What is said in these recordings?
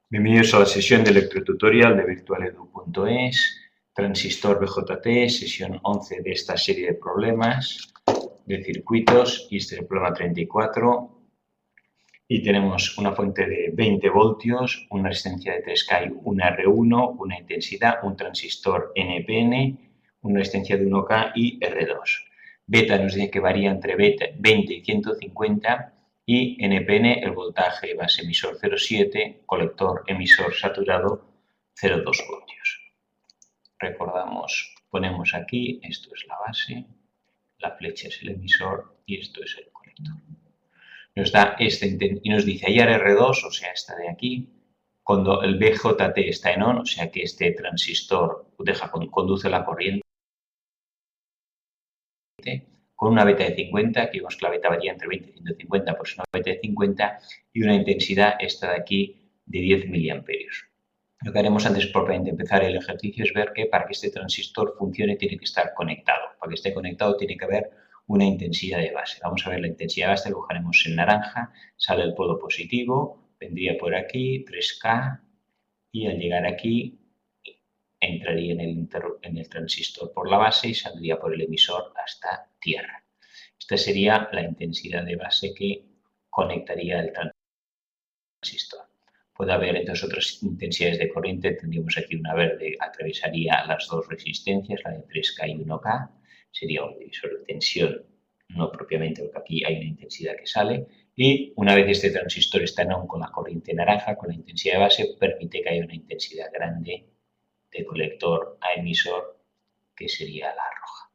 Bienvenidos a la sesión de electrotutorial de virtualedu.es, transistor BJT, sesión 11 de esta serie de problemas de circuitos, y este es el problema 34. Y tenemos una fuente de 20 voltios, una resistencia de 3K y una R1, una intensidad, un transistor NPN, una resistencia de 1K y R2. Beta nos dice que varía entre 20 y 150 y NPN el voltaje base emisor 0,7, colector emisor saturado 0,2 voltios. Recordamos, ponemos aquí, esto es la base, la flecha es el emisor y esto es el colector. Nos da y nos dice IR2, o sea, esta de aquí, cuando el BJT está en on, o sea que este transistor conduce la corriente, con una beta de 50, aquí vemos que la beta varía entre 20 y 150, por eso una beta de 50, y una intensidad, esta de aquí, de 10 miliamperios. Lo que haremos antes propiamente de empezar el ejercicio es ver que para que este transistor funcione tiene que estar conectado. Para que esté conectado tiene que haber una intensidad de base. Vamos a ver la intensidad de base, lo dibujaremos en naranja, sale el polo positivo, vendría por aquí, 3K, y al llegar aquí entraría en el transistor por la base y saldría por el emisor hasta tierra. Esta sería la intensidad de base que conectaría el transistor. Puede haber entonces otras intensidades de corriente. Tendríamos aquí una verde, atravesaría las dos resistencias, la de 3K y 1K. Sería un divisor de tensión, no propiamente, porque aquí hay una intensidad que sale. Y una vez este transistor está en on con la corriente naranja, con la intensidad de base, permite que haya una intensidad grande de colector a emisor, que sería la roja.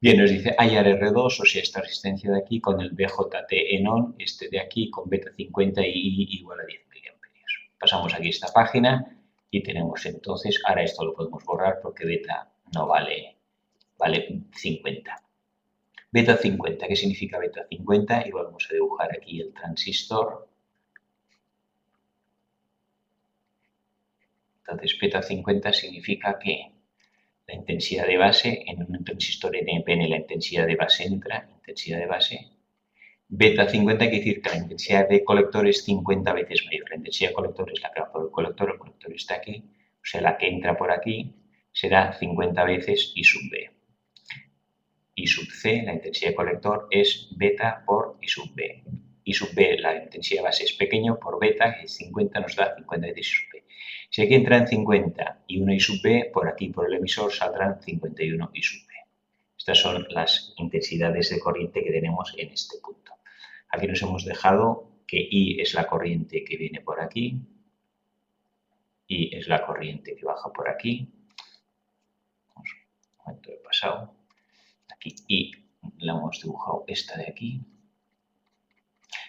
Bien, nos dice IR2, o sea, esta resistencia de aquí con el BJT en on, este de aquí con beta 50 y igual a 10 miliamperios. Pasamos aquí esta página y tenemos entonces, ahora esto lo podemos borrar porque beta no vale 50. Beta 50, ¿qué significa beta 50? Y vamos a dibujar aquí el transistor. Entonces, beta 50 significa que la intensidad de base en un transistor NPN, la intensidad de base entra, intensidad de base. Beta 50 quiere decir que la intensidad de colector es 50 veces mayor. La intensidad de colector es la que va por el colector está aquí, o sea, la que entra por aquí será 50 veces I sub B. I sub C, la intensidad de colector, es beta por I sub B. I sub B, la intensidad de base es pequeño, por beta, que es 50, nos da 50 veces I sub B. Si aquí entran 50 y 1 I sub B, por aquí, por el emisor, saldrán 51 I sub B. Estas son las intensidades de corriente que tenemos en este punto. Aquí nos hemos dejado que I es la corriente que viene por aquí, I es la corriente que baja por aquí. Un momento, he pasado. Aquí I la hemos dibujado esta de aquí.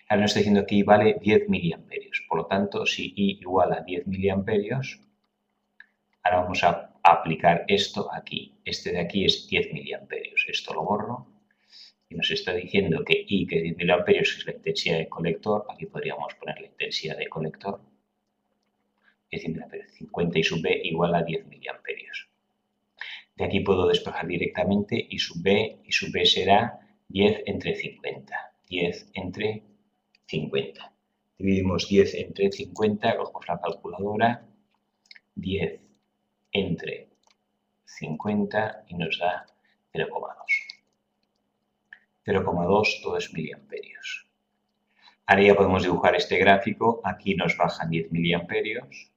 Ahora nos está diciendo que I vale 10 miliamperios. Por lo tanto, si I igual a 10 miliamperios, ahora vamos a aplicar esto aquí. Este de aquí es 10 miliamperios. Esto lo borro. Y nos está diciendo que I, que es 10 miliamperios, es la intensidad de colector. Aquí podríamos poner la intensidad de colector. Es decir, 50 I sub B igual a 10 miliamperios. De aquí puedo despejar directamente I sub B será 10 entre 50. 10 entre 50. Dividimos 10 entre 50, cogemos la calculadora, 10 entre 50 y nos da 0,2. 0,2 todo es miliamperios. Ahora ya podemos dibujar este gráfico. Aquí nos bajan 10 miliamperios.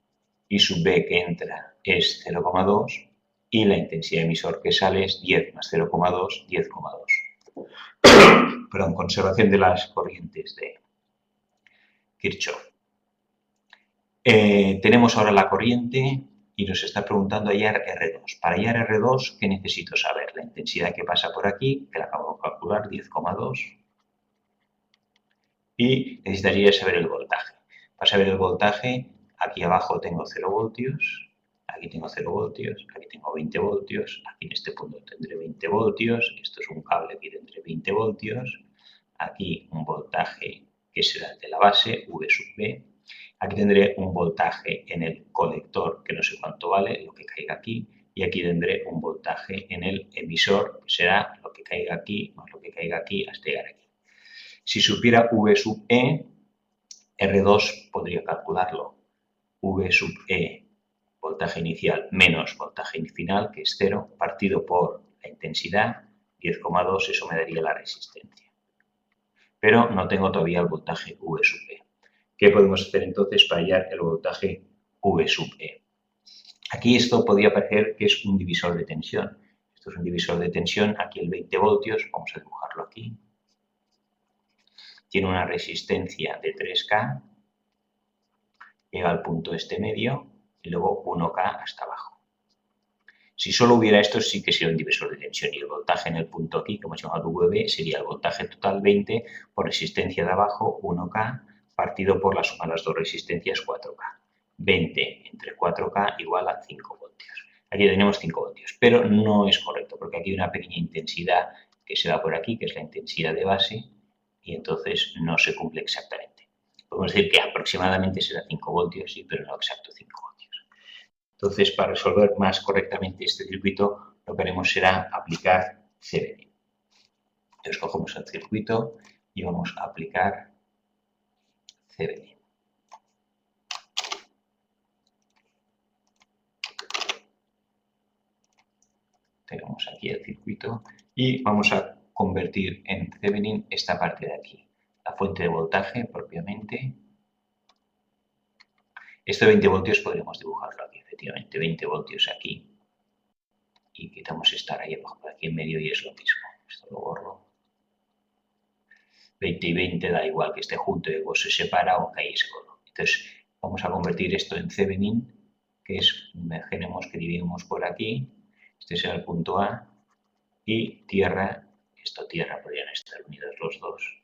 I sub B que entra es 0,2 y la intensidad de emisor que sale es 10 más 0,2, 10,2. Perdón, conservación de las corrientes de Kirchhoff. Tenemos ahora la corriente y nos está preguntando hallar R2. Para hallar R2, ¿qué necesito saber? La intensidad que pasa por aquí, que la acabo de calcular, 10,2. Y necesitaría saber el voltaje. Para saber el voltaje, aquí abajo tengo 0 voltios, aquí tengo 0 voltios, aquí tengo 20 voltios, aquí en este punto tendré 20 voltios, esto es un cable que tendré 20 voltios, aquí un voltaje que será el de la base, V sub B, aquí tendré un voltaje en el colector que no sé cuánto vale, lo que caiga aquí, y aquí tendré un voltaje en el emisor, que será lo que caiga aquí más lo que caiga aquí hasta llegar aquí. Si supiera V sub E, R2 podría calcularlo. V sub E, voltaje inicial menos voltaje final, que es 0, partido por la intensidad, 10,2, eso me daría la resistencia. Pero no tengo todavía el voltaje V sub E. ¿Qué podemos hacer entonces para hallar el voltaje V sub E? Aquí esto podría parecer que es un divisor de tensión. Esto es un divisor de tensión, aquí el 20 voltios, vamos a dibujarlo aquí. Tiene una resistencia de 3K, llega al punto este medio y luego 1K hasta abajo. Si solo hubiera esto, sí que sería un divisor de tensión y el voltaje en el punto aquí, como hemos llamado VB, sería el voltaje total 20 por resistencia de abajo 1K partido por la suma de las dos resistencias 4K. 20 entre 4K igual a 5 voltios. Aquí tenemos 5 voltios, pero no es correcto porque aquí hay una pequeña intensidad que se da por aquí, que es la intensidad de base, y entonces no se cumple exactamente. Podemos decir que aproximadamente será 5 voltios, sí, pero no exacto 5 voltios. Entonces, para resolver más correctamente este circuito, lo que haremos será aplicar Thevenin. Entonces, cogemos el circuito y vamos a aplicar Thevenin. Tenemos aquí el circuito y vamos a convertir en Thevenin esta parte de aquí. La fuente de voltaje propiamente. Este 20 voltios podríamos dibujarlo aquí, efectivamente, 20 voltios aquí. Y quitamos esta raya por aquí en medio y es lo mismo. Esto lo borro. 20 y 20 da igual que esté junto y luego se separa o que ahí se borra. Entonces, vamos a convertir esto en Thevenin, que es, imaginemos que dividimos por aquí. Este será el punto A y tierra, esto tierra, podrían estar unidos los dos,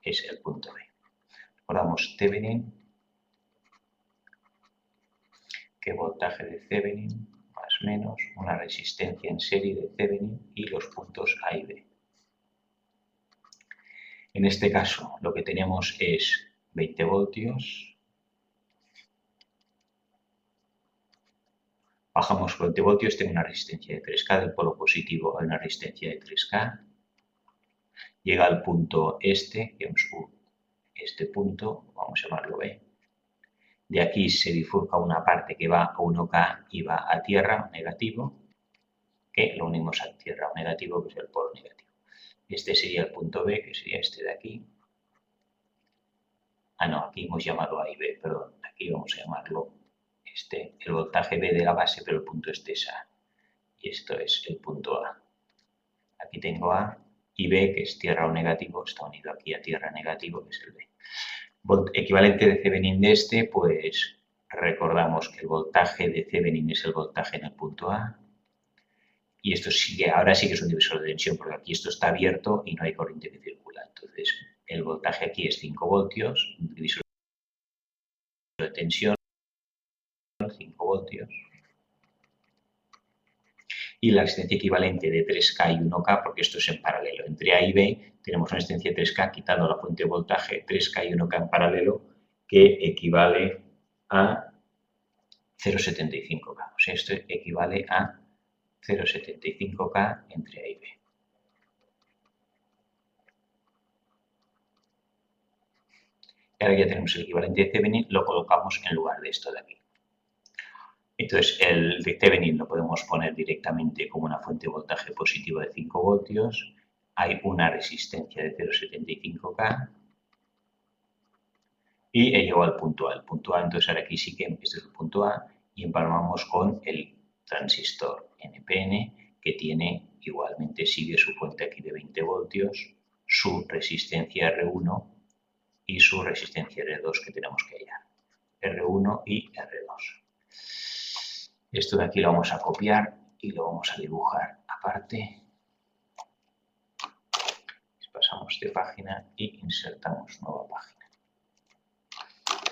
es el punto B. Recordamos Thevenin, que voltaje de Thevenin más menos una resistencia en serie de Thevenin y los puntos A y B. En este caso lo que tenemos es 20 voltios, bajamos 20 voltios, tengo una resistencia de 3K, del polo positivo hay una resistencia de 3K, llega al punto este, que es este punto, vamos a llamarlo B. De aquí se bifurca una parte que va a 1K y va a tierra, negativo, que lo unimos a tierra, negativo, que es el polo negativo. Este sería el punto B, que sería este de aquí. Ah, no, aquí hemos llamado A y B, perdón, aquí vamos a llamarlo el voltaje B de la base, pero el punto este es A. Y esto es el punto A. Aquí tengo A y B, que es tierra o negativo, está unido aquí a tierra negativo, que es el B. Equivalente de Thevenin de este, pues recordamos que el voltaje de Thevenin es el voltaje en el punto A. Y esto sigue, ahora sí que es un divisor de tensión, porque aquí esto está abierto y no hay corriente que circula. Entonces, el voltaje aquí es 5 voltios, un divisor de tensión, 5 voltios. Y la resistencia equivalente de 3K y 1K, porque esto es en paralelo. Entre A y B tenemos una resistencia de 3K quitando la fuente de voltaje 3K y 1K en paralelo, que equivale a 0,75K. O sea, esto equivale a 0,75K entre A y B. Y ahora ya tenemos el equivalente de Thevenin, lo colocamos en lugar de esto de aquí. Entonces, el de Thevenin lo podemos poner directamente como una fuente de voltaje positivo de 5 voltios. Hay una resistencia de 0,75K y he llegado al punto A. El punto A, entonces ahora aquí sí que este es el punto A y empalmamos con el transistor NPN que tiene igualmente, sigue su fuente aquí de 20 voltios, su resistencia R1 y su resistencia R2 que tenemos que hallar. R1 y R2. Esto de aquí lo vamos a copiar y lo vamos a dibujar aparte. Pasamos de página y insertamos nueva página.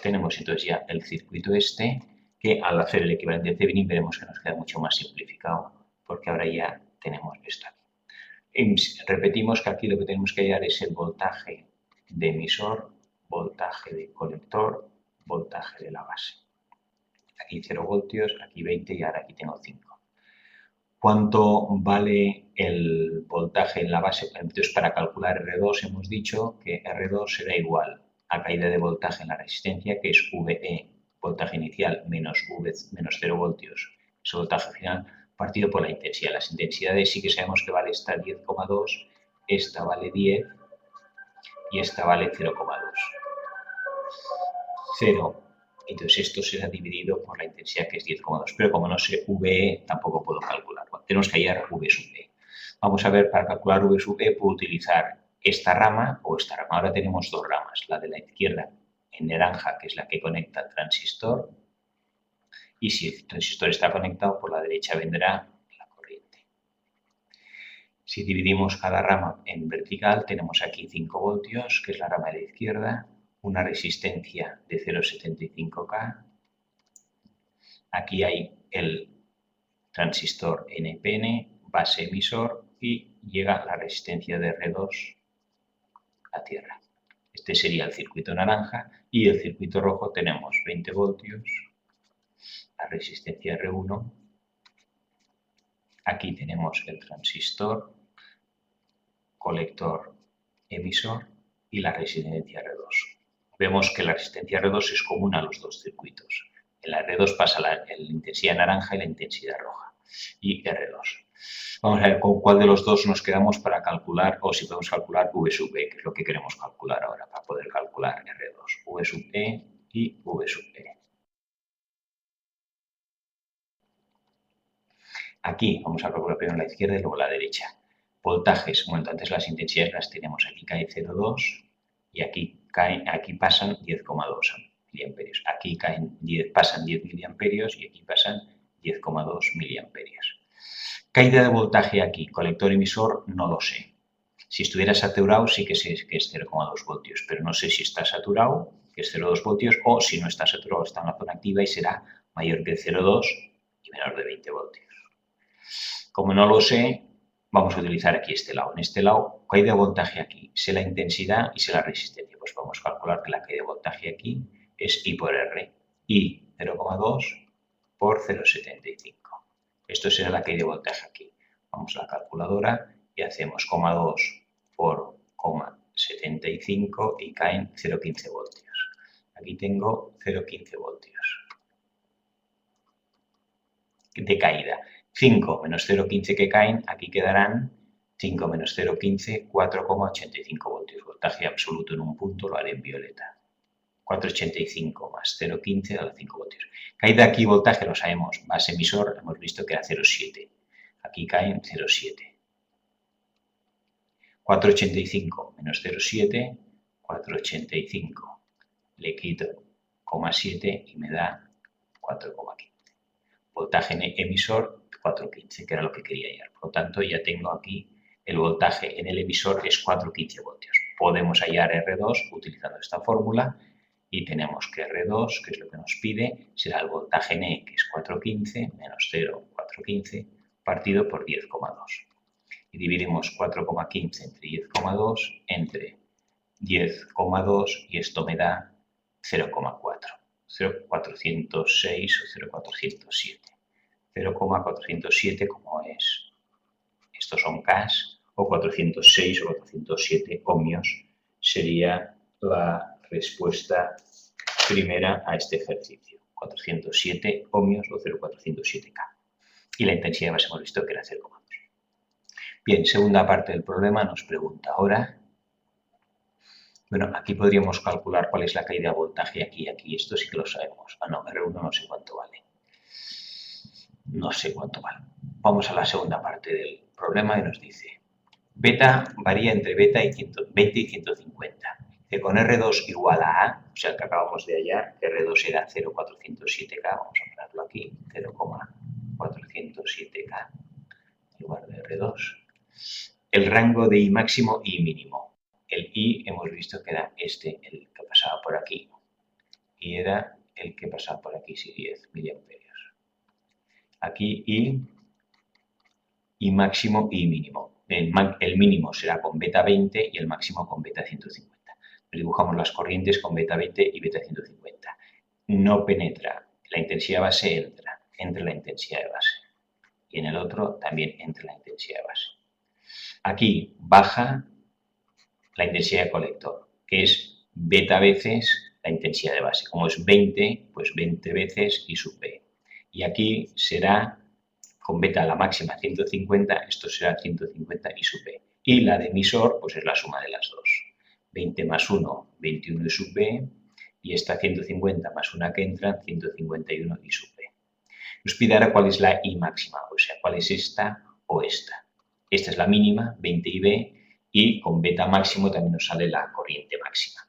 Tenemos entonces ya el circuito este, que al hacer el equivalente de Thevenin veremos que nos queda mucho más simplificado, porque ahora ya tenemos esto aquí. Repetimos que aquí lo que tenemos que hallar es el voltaje de emisor, voltaje de colector, voltaje de la base. Aquí 0 voltios, aquí 20 y ahora aquí tengo 5. ¿Cuánto vale el voltaje en la base? Entonces, para calcular R2 hemos dicho que R2 será igual a caída de voltaje en la resistencia, que es VE voltaje inicial menos 0 voltios, ese voltaje final, partido por la intensidad. Las intensidades sí que sabemos que vale esta 10,2, esta vale 10 y esta vale 0,2. 0. Entonces esto será dividido por la intensidad, que es 10,2. Pero como no sé VE, tampoco puedo calcularlo. Tenemos que hallar V sub E. Vamos a ver, para calcular V sub E puedo utilizar esta rama o esta rama. Ahora tenemos dos ramas. La de la izquierda en naranja, que es la que conecta al transistor. Y si el transistor está conectado, por la derecha vendrá la corriente. Si dividimos cada rama en vertical, tenemos aquí 5 voltios, que es la rama de la izquierda, una resistencia de 0,75K. Aquí hay el transistor NPN, base emisor, y llega la resistencia de R2 a tierra. Este sería el circuito naranja, y el circuito rojo tenemos 20 voltios, la resistencia R1. Aquí tenemos el transistor, colector emisor y la resistencia R2. Vemos que la resistencia R2 es común a los dos circuitos. En la R2 pasa la intensidad naranja y la intensidad roja. Y R2. Vamos a ver con cuál de los dos nos quedamos para calcular, o si podemos calcular V sub E, que es lo que queremos calcular ahora, para poder calcular R2. V sub E y V sub E. Aquí vamos a calcular primero la izquierda y luego la derecha. Voltajes, bueno, antes las intensidades las tenemos. Aquí cae 0,2 y aquí pasan 10,2 miliamperios. Aquí pasan 10 miliamperios y aquí pasan 10,2 miliamperios. Caída de voltaje aquí, colector emisor, no lo sé. Si estuviera saturado sí que sé que es 0,2 voltios, pero no sé si está saturado, que es 0,2 voltios, o si no está saturado, está en la zona activa y será mayor que 0,2 y menor de 20 voltios. Como no lo sé, vamos a utilizar aquí este lado. En este lado, caída de voltaje aquí, sé la intensidad y sé la resistencia. Pues vamos a calcular que la caída de voltaje aquí es I por R. I 0,2 por 0,75. Esto será la caída de voltaje aquí. Vamos a la calculadora y hacemos 0,2 por 0,75 y caen 0,15 voltios. Aquí tengo 0,15 voltios de caída. 5 menos 0,15 que caen, aquí quedarán 5 menos 0,15, 4,85 voltios. Voltaje absoluto en un punto lo haré en violeta. 4,85 más 0,15 da 5 voltios. Caída aquí, voltaje, lo sabemos. Base emisor, hemos visto que era 0,7. Aquí caen 0,7. 4,85 menos 0,7, 4,85. Le quito 0,7 y me da 4,15. Voltaje emisor 4,15, que era lo que quería hallar. Por lo tanto, ya tengo aquí el voltaje en el emisor es 4,15 voltios. Podemos hallar R2 utilizando esta fórmula y tenemos que R2, que es lo que nos pide, será el voltaje en E, que es 4,15 menos 0, 4,15, partido por 10,2. Y dividimos 4,15 entre 10,2 entre 10,2 y esto me da 0,4. 0,406 o 0,407. 0,407 como es. Estos son Ks, o 406 o 407 ohmios sería la respuesta primera a este ejercicio. 407 ohmios o 0,407K. Y la intensidad de base hemos visto que era 0,2. Bien, segunda parte del problema nos pregunta ahora. Bueno, aquí podríamos calcular cuál es la caída de voltaje aquí y aquí. Esto sí que lo sabemos. Ah, no, R1 no sé cuánto vale. No sé cuánto vale. Vamos a la segunda parte del problema y nos dice beta varía entre beta y 20 y 150. Que con R2 igual a A, o sea, que acabamos de hallar, que R2 era 0,407K, vamos a ponerlo aquí, 0,407K en lugar de R2. El rango de I máximo y mínimo. El I hemos visto que era este, el que pasaba por aquí. Y era el que pasaba por aquí, sí, 10 miliamperios. Aquí I máximo y mínimo. El mínimo será con beta 20 y el máximo con beta 150. Dibujamos las corrientes con beta 20 y beta 150. No penetra, la intensidad base entra entre la intensidad de base. Y en el otro también entra la intensidad de base. Aquí baja la intensidad de colector, que es beta veces la intensidad de base. Como es 20, pues 20 veces I sub B. Y aquí será, con beta la máxima 150, esto será 150 I sub B. Y la de emisor, pues es la suma de las dos. 20 más 1, 21 I sub B, y esta 150 más una que entra, 151 I sub B. Nos pide ahora cuál es la I máxima, o sea, cuál es esta o esta. Esta es la mínima, 20 IB, y con beta máximo también nos sale la corriente máxima.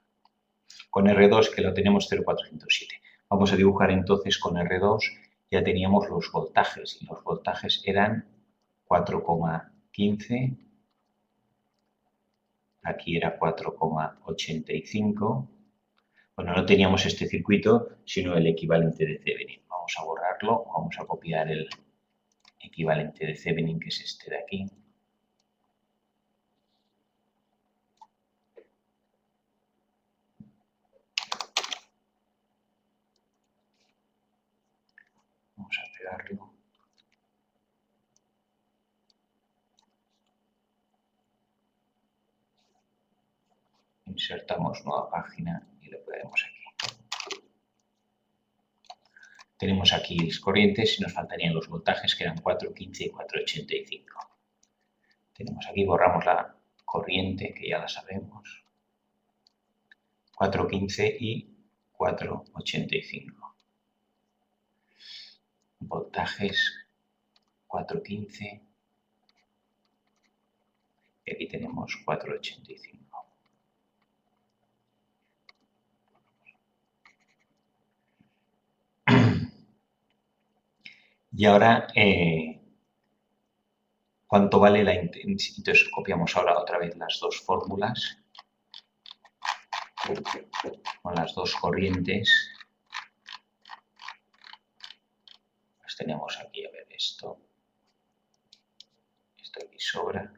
Con R2, que lo tenemos 0,407. Vamos a dibujar entonces con R2, ya teníamos los voltajes, y los voltajes eran 4,15, aquí era 4,85. Bueno, no teníamos este circuito, sino el equivalente de Thevenin. Vamos a borrarlo, vamos a copiar el equivalente de Thevenin, que es este de aquí. Vamos a pegarlo. Insertamos nueva página y lo ponemos aquí. Tenemos aquí las corrientes y nos faltarían los voltajes, que eran 4,15 y 4,85. Tenemos aquí, borramos la corriente, que ya la sabemos. 4,15 y 4,85. Voltajes 4,15 y aquí tenemos 4,85. Y ahora, ¿cuánto vale la intensidad? Entonces, copiamos ahora otra vez las dos fórmulas con las dos corrientes. Las tenemos aquí, a ver, esto aquí sobra.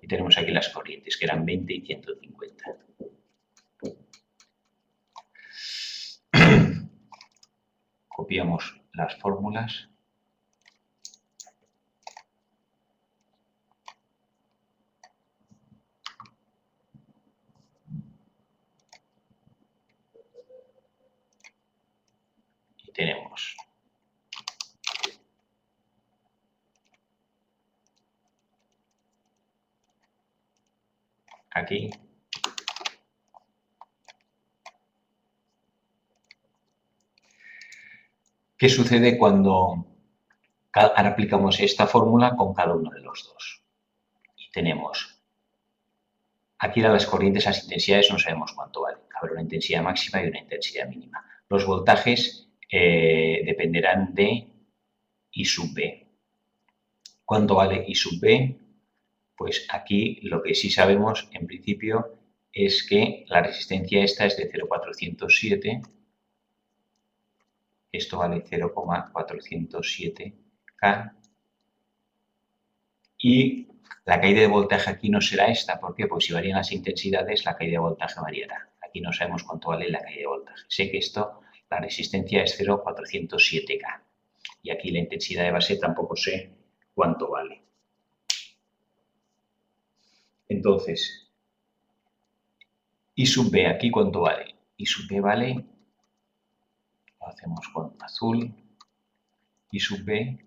Y tenemos aquí las corrientes, que eran 20 y 150. Copiamos las fórmulas. Y tenemos aquí ¿qué sucede cuando ahora aplicamos esta fórmula con cada uno de los dos? Y tenemos, aquí las corrientes, las intensidades no sabemos cuánto valen. Habrá una intensidad máxima y una intensidad mínima. Los voltajes dependerán de I sub B. ¿Cuánto vale I sub B? Pues aquí lo que sí sabemos en principio es que la resistencia esta es de 0,407. Esto vale 0,407K. Y la caída de voltaje aquí no será esta. ¿Por qué? Pues si varían las intensidades, la caída de voltaje variará. Aquí no sabemos cuánto vale la caída de voltaje. Sé que esto, la resistencia es 0,407K. Y aquí la intensidad de base tampoco sé cuánto vale. Entonces, I sub B, ¿aquí cuánto vale? I sub B vale, lo hacemos con azul, I sub B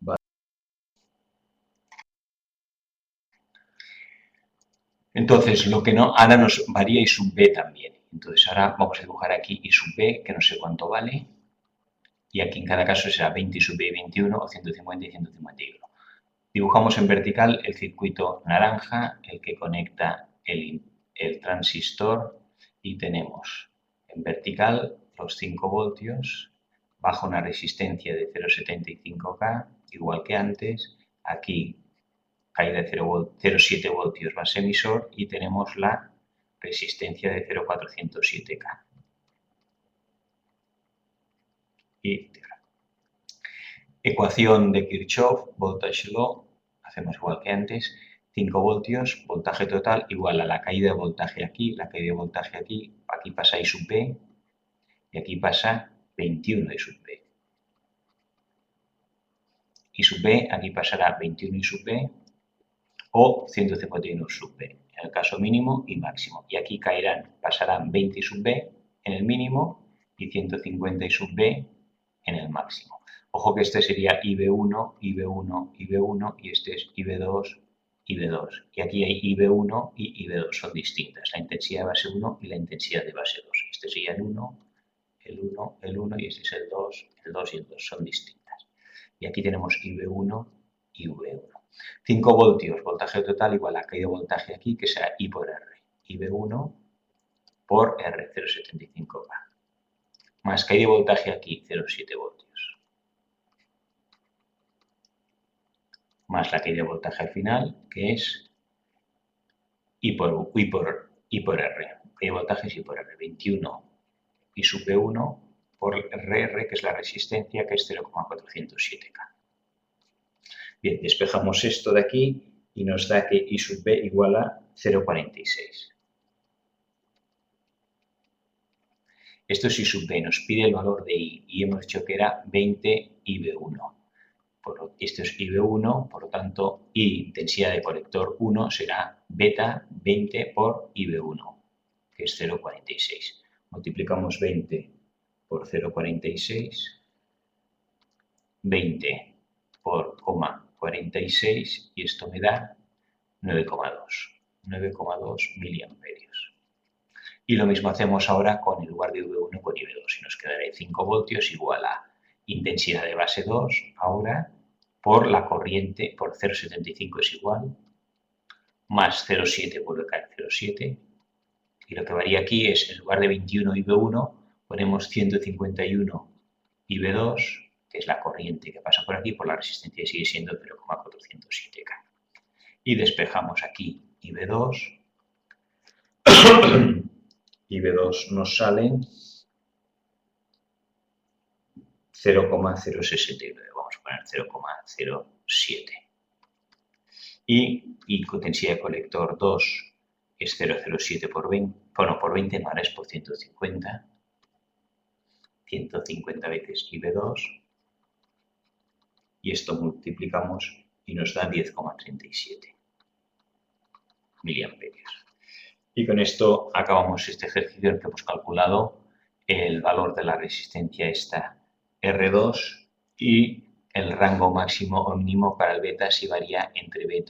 vale. Entonces, lo que no, ahora nos varía I sub B también. Entonces, ahora vamos a dibujar aquí I sub B, que no sé cuánto vale. Y aquí en cada caso será 20 I sub B y 21, o 150 y 151. Dibujamos en vertical el circuito naranja, el que conecta el transistor, y tenemos en vertical los 5 voltios bajo una resistencia de 0,75K, igual que antes. Aquí caída de 0,7 voltios base emisor y tenemos la resistencia de 0,407K. Y ecuación de Kirchhoff, voltage law, hacemos igual que antes, 5 voltios, voltaje total igual a la caída de voltaje aquí, la caída de voltaje aquí pasa I sub B y aquí pasa 21 I sub B. I sub B, aquí pasará 21 I sub B, o 151 sub B, en el caso mínimo y máximo. Y aquí pasarán 20 sub B en el mínimo y 150 sub B en el máximo. Ojo que este sería IB1, IB1, IB1 y este es IB2, IB2. Y aquí hay IB1 y IB2, son distintas, la intensidad de base 1 y la intensidad de base 2. Este sería el 1, el 1, el 1 y este es el 2 y el 2, son distintas. Y aquí tenemos IB1 y V1. 5 voltios, voltaje total igual a caída de voltaje aquí, que será I por R. IB1 por R, 0,75 K. Más caída de voltaje aquí, 0,7 voltios. Más la caída de voltaje al final, que es I por R. Caída de voltaje es I por R, 21 I sub B1 por RR, que es la resistencia, que es 0,407K. Bien, despejamos esto de aquí y nos da que I sub B igual a 0,46. Esto es I sub B, nos pide el valor de I y hemos dicho que era 20 IB1. Esto es IB1, por lo tanto, I, intensidad de colector 1, será beta 20 por IB1, que es 0,46. Multiplicamos 20 por 0,46, 20 por 0,46 y esto me da 9,2 miliamperios. Y lo mismo hacemos ahora con el lugar de V1 con IB2 y nos quedará 5 voltios igual a intensidad de base 2 ahora por la corriente, por 0,75 es igual, más 0,7 vuelve a caer 0,7 y lo que varía aquí es en lugar de 21 IB1 ponemos 151 IB2, que es la corriente que pasa por aquí, por la resistencia sigue siendo 0,407K. Y despejamos aquí IB2. IB2 nos salen 0,069, vamos a poner 0,07. Y potencia de colector 2 es 0,07 por 20, bueno, por 20 no, ahora es por 150. 150 veces IB2 y esto multiplicamos y nos da 10,37 miliamperios. Y con esto acabamos este ejercicio en el que hemos calculado el valor de la resistencia esta R2 y el rango máximo o mínimo para el beta si varía entre beta